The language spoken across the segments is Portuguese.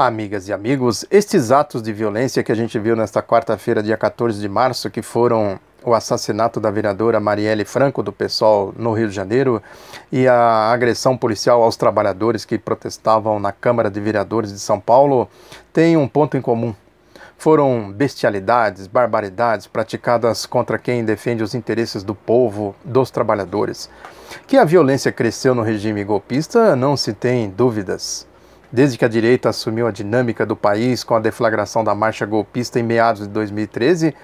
Amigas e amigos, estes atos de violência que a gente viu nesta quarta-feira, dia 14 de março, que foram o assassinato da vereadora Marielle Franco, do PSOL, no Rio de Janeiro, e a agressão policial aos trabalhadores que protestavam na Câmara de Vereadores de São Paulo, têm um ponto em comum. Foram bestialidades, barbaridades praticadas contra quem defende os interesses do povo, dos trabalhadores. Que a violência cresceu no regime golpista, não se tem dúvidas. Desde que a direita assumiu a dinâmica do país com a deflagração da marcha golpista em meados de 2013,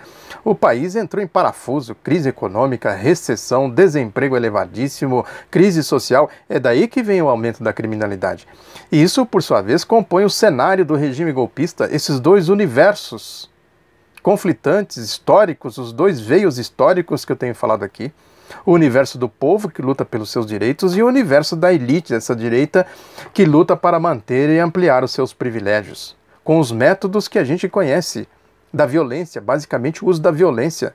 o país entrou em parafuso, crise econômica, recessão, desemprego elevadíssimo, crise social. É daí que vem o aumento da criminalidade. E isso, por sua vez, compõe o cenário do regime golpista, esses dois universos conflitantes, históricos, os dois veios históricos que eu tenho falado aqui. O universo do povo que luta pelos seus direitos e o universo da elite dessa direita que luta para manter e ampliar os seus privilégios, com os métodos que a gente conhece da violência, basicamente o uso da violência,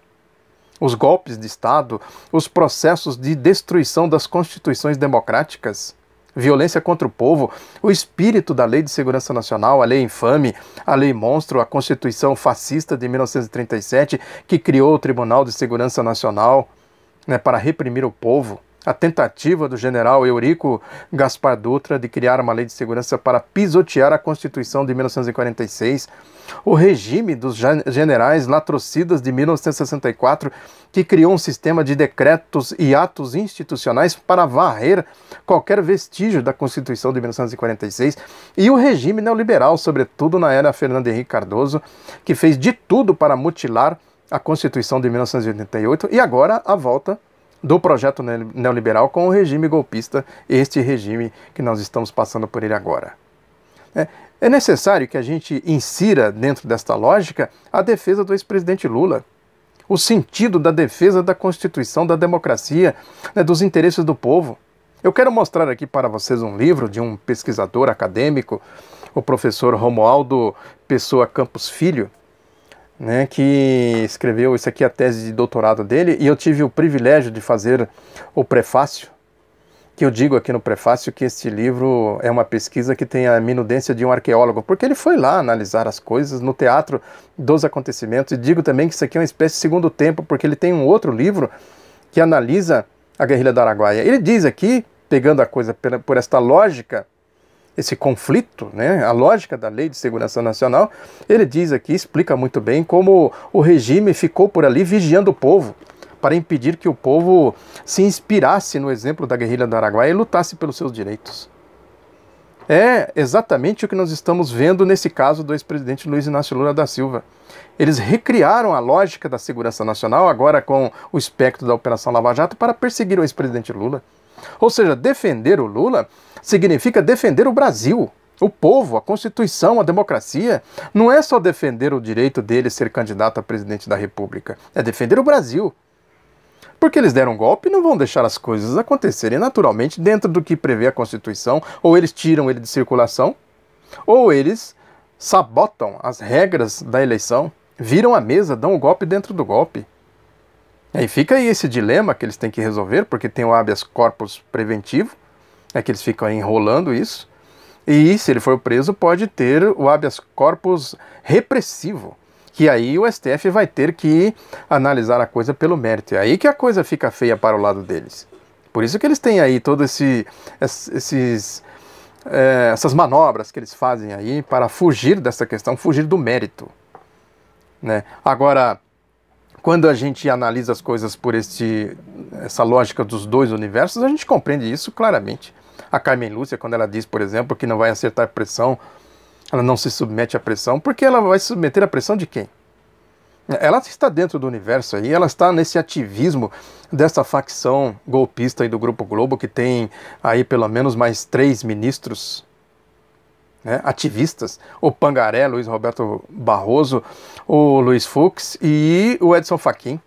os golpes de Estado, os processos de destruição das constituições democráticas, violência contra o povo, o espírito da Lei de Segurança Nacional, a Lei Infame, a Lei Monstro, a Constituição Fascista de 1937, que criou o Tribunal de Segurança Nacional, para reprimir o povo, a tentativa do general Eurico Gaspar Dutra de criar uma lei de segurança para pisotear a Constituição de 1946, o regime dos generais latrocidas de 1964, que criou um sistema de decretos e atos institucionais para varrer qualquer vestígio da Constituição de 1946, e o regime neoliberal, sobretudo na era Fernando Henrique Cardoso, que fez de tudo para mutilar a Constituição de 1988 e agora a volta do projeto neoliberal com o regime golpista, este regime que nós estamos passando por ele agora. É necessário que a gente insira dentro desta lógica a defesa do ex-presidente Lula, o sentido da defesa da Constituição, da democracia, dos interesses do povo. Eu quero mostrar aqui para vocês um livro de um pesquisador acadêmico, o professor Romualdo Pessoa Campos Filho, que escreveu, isso aqui é a tese de doutorado dele, e eu tive o privilégio de fazer o prefácio, que eu digo aqui no prefácio que este livro é uma pesquisa que tem a minudência de um arqueólogo, porque ele foi lá analisar as coisas no teatro dos acontecimentos, e digo também que isso aqui é uma espécie de segundo tempo, porque ele tem um outro livro que analisa a guerrilha do Araguaia. Ele diz aqui, pegando a coisa por esta lógica, esse conflito, a lógica da Lei de Segurança Nacional, ele diz aqui, explica muito bem como o regime ficou por ali vigiando o povo, para impedir que o povo se inspirasse no exemplo da guerrilha do Araguaia e lutasse pelos seus direitos. É exatamente o que nós estamos vendo nesse caso do ex-presidente Luiz Inácio Lula da Silva. Eles recriaram a lógica da segurança nacional, agora com o espectro da Operação Lava Jato, para perseguir o ex-presidente Lula. Ou seja, defender o Lula significa defender o Brasil, o povo, a Constituição, a democracia. Não é só defender o direito dele ser candidato a presidente da República, é defender o Brasil. Porque eles deram um golpe e não vão deixar as coisas acontecerem naturalmente dentro do que prevê a Constituição, ou eles tiram ele de circulação, ou eles sabotam as regras da eleição, viram a mesa, dão o golpe dentro do golpe. E fica aí esse dilema que eles têm que resolver, porque tem o habeas corpus preventivo, que eles ficam aí enrolando isso, e se ele for preso pode ter o habeas corpus repressivo, que aí o STF vai ter que analisar a coisa pelo mérito. É aí que a coisa fica feia para o lado deles. Por isso que eles têm aí todas essas manobras que eles fazem aí para fugir dessa questão, fugir do mérito. Agora, quando a gente analisa as coisas por essa lógica dos dois universos, a gente compreende isso claramente. A Carmen Lúcia, quando ela diz, por exemplo, que não vai acertar pressão, ela não se submete à pressão, porque ela vai se submeter à pressão de quem? Ela está dentro do universo aí, ela está nesse ativismo dessa facção golpista aí do Grupo Globo, que tem aí pelo menos mais 3 ministros, ativistas, o Pangaré, Luiz Roberto Barroso, o Luiz Fux e o Edson Fachin.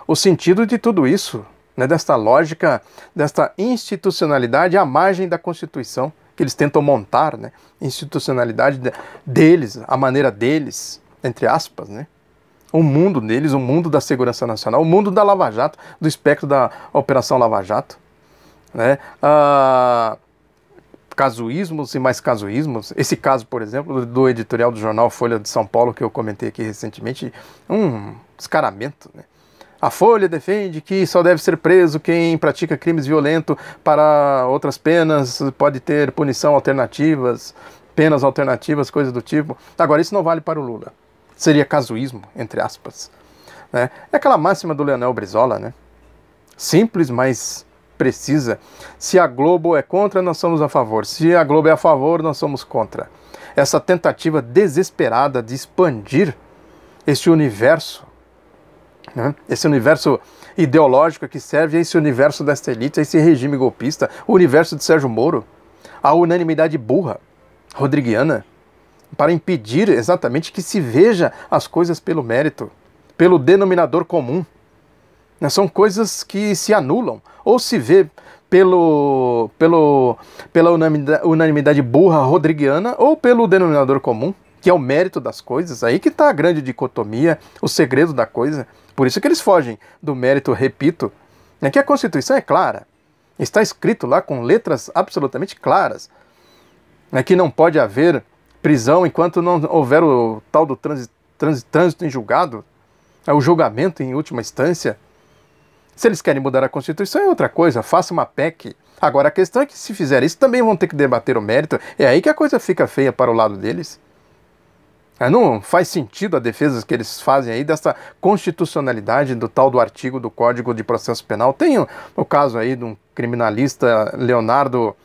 O sentido de tudo isso, desta lógica, desta institucionalidade à margem da Constituição, que eles tentam montar, institucionalidade deles, a maneira deles, entre aspas, o mundo deles, o mundo da segurança nacional, o mundo da Lava Jato, do espectro da Operação Lava Jato. casuísmos e mais casuísmos. Esse caso, por exemplo, do editorial do jornal Folha de São Paulo, que eu comentei aqui recentemente, um descaramento, né? A Folha defende que só deve ser preso quem pratica crimes violentos, para outras penas pode ter punição alternativas, penas alternativas, coisas do tipo. Agora, isso não vale para o Lula. Seria casuísmo, entre aspas, né? É aquela máxima do Leonel Brizola, né? Simples, mas precisa. Se a Globo é contra, nós somos a favor. Se a Globo é a favor, nós somos contra. Essa tentativa desesperada de expandir este universo, né? Esse universo ideológico que serve a esse universo desta elite, a esse regime golpista, o universo de Sérgio Moro, a unanimidade burra, rodriguiana, para impedir exatamente que se veja as coisas pelo mérito, pelo denominador comum. São coisas que se anulam, ou se vê pela unanimidade burra rodriguiana, ou pelo denominador comum, que é o mérito das coisas. Aí que está a grande dicotomia, o segredo da coisa. Por isso que eles fogem do mérito, repito, que a Constituição é clara. Está escrito lá com letras absolutamente claras, que não pode haver prisão enquanto não houver o tal do trânsito em julgado, o julgamento em última instância. Se eles querem mudar a Constituição é outra coisa, faça uma PEC. Agora a questão é que se fizer isso também vão ter que debater o mérito, é aí que a coisa fica feia para o lado deles. Não faz sentido a defesa que eles fazem aí dessa constitucionalidade do tal do artigo do Código de Processo Penal. Tem o caso aí de um criminalista, Leonardo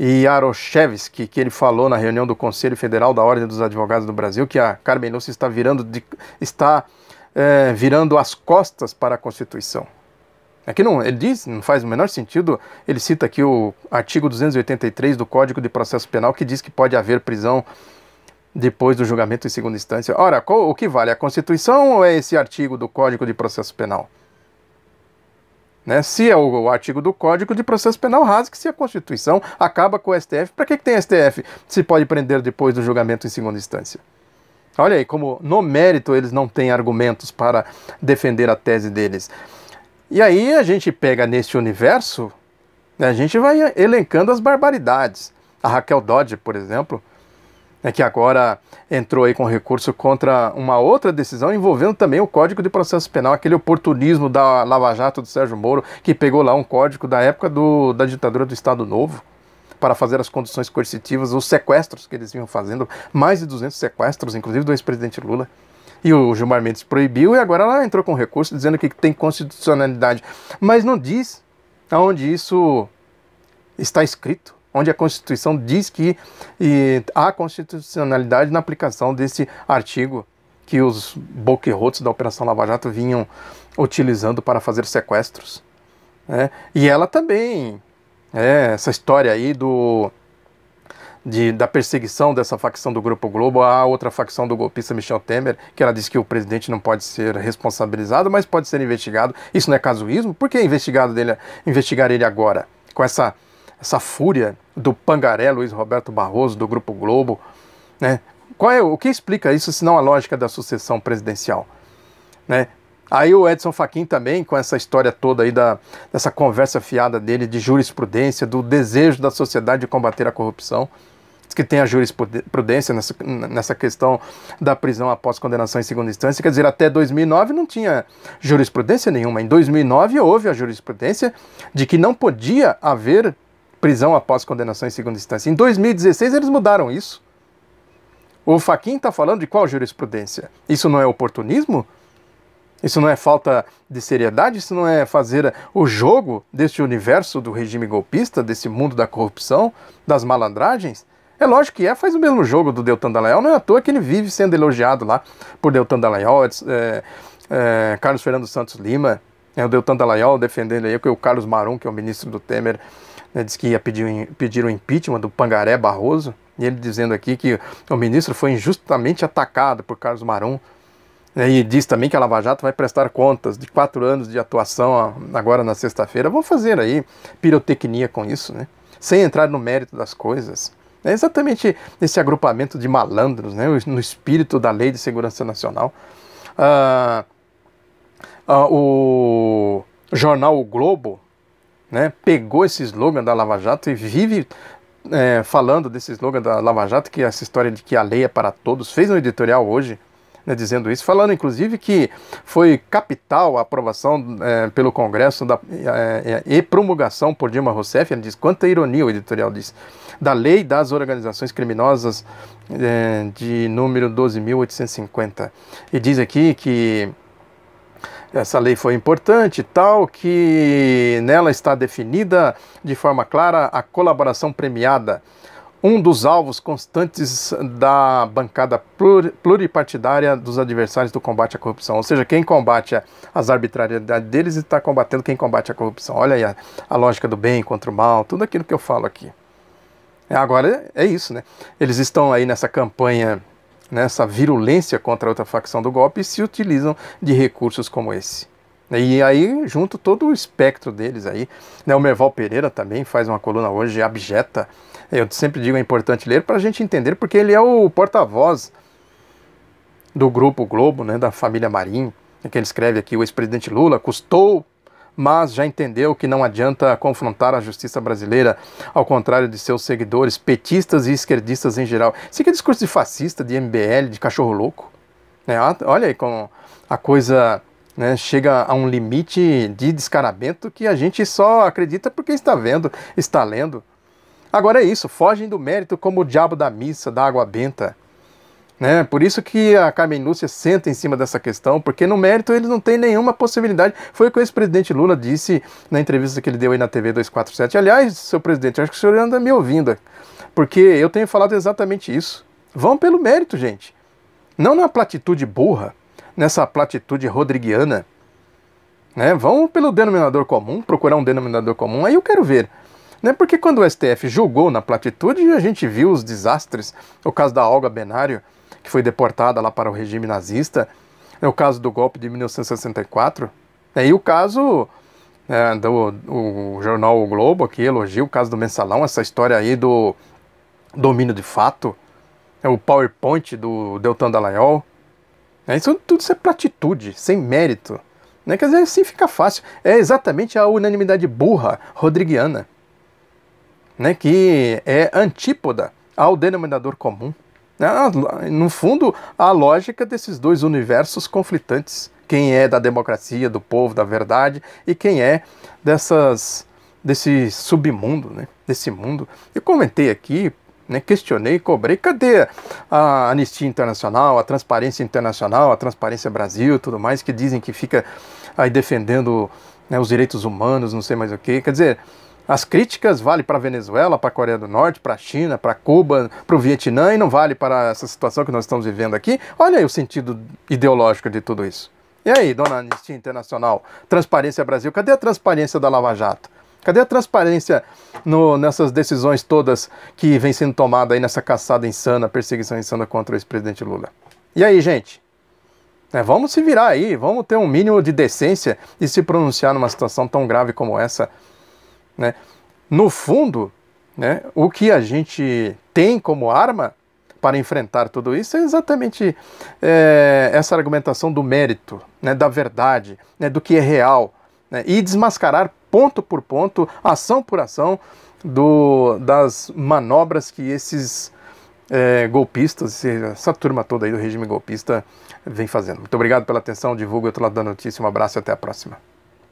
Yaroshevsky, que ele falou na reunião do Conselho Federal da Ordem dos Advogados do Brasil que a Carmen Lúcia está virando as costas para a Constituição. Aqui não, ele diz, não faz o menor sentido, ele cita aqui o artigo 283 do Código de Processo Penal, que diz que pode haver prisão depois do julgamento em segunda instância. Ora, o que vale, a Constituição ou é esse artigo do Código de Processo Penal? Se é o artigo do Código de Processo Penal, rasgue-se a Constituição, acaba com o STF. Para que tem STF se pode prender depois do julgamento em segunda instância? Olha aí como no mérito eles não têm argumentos para defender a tese deles. E aí a gente pega neste universo, a gente vai elencando as barbaridades. A Raquel Dodge, por exemplo, que agora entrou aí com recurso contra uma outra decisão envolvendo também o Código de Processo Penal, aquele oportunismo da Lava Jato do Sérgio Moro, que pegou lá um código da época da ditadura do Estado Novo, para fazer as conduções coercitivas, os sequestros que eles vinham fazendo, mais de 200 sequestros, inclusive do ex-presidente Lula. E o Gilmar Mendes proibiu e agora ela entrou com recurso dizendo que tem constitucionalidade. Mas não diz aonde isso está escrito, onde a Constituição diz que há constitucionalidade na aplicação desse artigo que os boquerrotos da Operação Lava Jato vinham utilizando para fazer sequestros. E ela também, essa história aí da perseguição dessa facção do Grupo Globo à outra facção do golpista Michel Temer, que ela diz que o presidente não pode ser responsabilizado, mas pode ser investigado. Isso não é casuísmo? Por que investigar ele agora? Com essa fúria do pangaré Luiz Roberto Barroso, do Grupo Globo, o que explica isso, senão a lógica da sucessão presidencial? Aí o Edson Fachin também, com essa história toda aí dessa conversa fiada dele de jurisprudência, do desejo da sociedade de combater a corrupção, diz que tem a jurisprudência nessa questão da prisão após condenação em segunda instância. Quer dizer, até 2009 não tinha jurisprudência nenhuma. Em 2009 houve a jurisprudência de que não podia haver prisão após condenação em segunda instância. Em 2016 eles mudaram isso. O Fachin está falando de qual jurisprudência? Isso não é oportunismo? Isso não é falta de seriedade? Isso não é fazer o jogo deste universo do regime golpista, desse mundo da corrupção, das malandragens? É lógico que faz o mesmo jogo do Deltan Dallagnol, não é à toa que ele vive sendo elogiado lá por Deltan Dallagnol, Carlos Fernando Santos Lima, o Deltan Dallagnol defendendo aí que o Carlos Marum, que é o ministro do Temer, disse que ia pedir o impeachment do pangaré Barroso, e ele dizendo aqui que o ministro foi injustamente atacado por Carlos Marum. E diz também que a Lava Jato vai prestar contas de 4 anos de atuação agora na sexta-feira. Vão fazer aí pirotecnia com isso, sem entrar no mérito das coisas. É exatamente esse agrupamento de malandros, no espírito da Lei de Segurança Nacional. O jornal O Globo, né, pegou esse slogan da Lava Jato e vive falando desse slogan da Lava Jato, que é essa história de que a lei é para todos, fez um editorial hoje, né, dizendo isso, falando inclusive que foi capital a aprovação pelo Congresso e promulgação por Dilma Rousseff. Ele diz, quanta ironia, o editorial diz, da lei das organizações criminosas de número 12.850. E diz aqui que essa lei foi importante, tal, que nela está definida de forma clara a colaboração premiada, um dos alvos constantes da bancada pluripartidária dos adversários do combate à corrupção. Ou seja, quem combate as arbitrariedades deles está combatendo quem combate a corrupção. Olha aí a lógica do bem contra o mal, tudo aquilo que eu falo aqui. Agora é isso, né? Eles estão aí nessa campanha, nessa virulência contra a outra facção do golpe, e se utilizam de recursos como esse. E aí, junto todo o espectro deles aí, né, o Merval Pereira também faz uma coluna hoje abjeta. Eu sempre digo, é importante ler para a gente entender, porque ele é o porta-voz do Grupo Globo, né, da família Marinho, que ele escreve aqui, o ex-presidente Lula custou, mas já entendeu que não adianta confrontar a justiça brasileira, ao contrário de seus seguidores, petistas e esquerdistas em geral. Isso aqui é discurso de fascista, de MBL, de cachorro louco. Né? Olha aí como a coisa, né, chega a um limite de descaramento que a gente só acredita porque está vendo, está lendo. Agora é isso, fogem do mérito como o diabo da missa, da água benta. Né? Por isso que a Carmen Lúcia senta em cima dessa questão, porque no mérito eles não têm nenhuma possibilidade. Foi o que o ex-presidente Lula disse na entrevista que ele deu aí na TV 247. Aliás, seu presidente, acho que o senhor anda me ouvindo, porque eu tenho falado exatamente isso. Vão pelo mérito, gente. Não na platitude burra, nessa platitude rodriguiana. Né? Vão pelo denominador comum, procurar um denominador comum, aí eu quero ver. Né? Porque quando o STF julgou na platitude, a gente viu os desastres, o caso da Olga Benário, que foi deportada lá para o regime nazista, o caso do golpe de 1964, e o caso do jornal O Globo, aqui elogia o caso do Mensalão, essa história aí do domínio de fato, o PowerPoint do Deltan Dallagnol, isso tudo é platitude, sem mérito, né? Quer dizer, assim fica fácil, é exatamente a unanimidade burra rodriguiana, né, que é antípoda ao denominador comum. No fundo, a lógica desses dois universos conflitantes. Quem é da democracia, do povo, da verdade, e quem é desse submundo, né, desse mundo. Eu comentei aqui, né, questionei, cobrei, cadê a Anistia Internacional, a Transparência Internacional, a Transparência Brasil e tudo mais, que dizem que fica aí defendendo, né, os direitos humanos, não sei mais o que. Quer dizer, as críticas valem para a Venezuela, para a Coreia do Norte, para a China, para Cuba, para o Vietnã, e não vale para essa situação que nós estamos vivendo aqui. Olha aí o sentido ideológico de tudo isso. E aí, dona Anistia Internacional, Transparência Brasil, cadê a transparência da Lava Jato? Cadê a transparência nessas decisões todas que vem sendo tomada aí nessa caçada insana, perseguição insana contra o ex-presidente Lula? E aí, gente? Vamos se virar aí, vamos ter um mínimo de decência e se pronunciar numa situação tão grave como essa. Né? No fundo, né, o que a gente tem como arma para enfrentar tudo isso é exatamente essa argumentação do mérito, né, da verdade, né, do que é real, né, e desmascarar ponto por ponto, ação por ação, das manobras que esses golpistas, essa turma toda aí do regime golpista vem fazendo. Muito obrigado pela atenção, divulgue o outro lado da notícia, um abraço e até a próxima.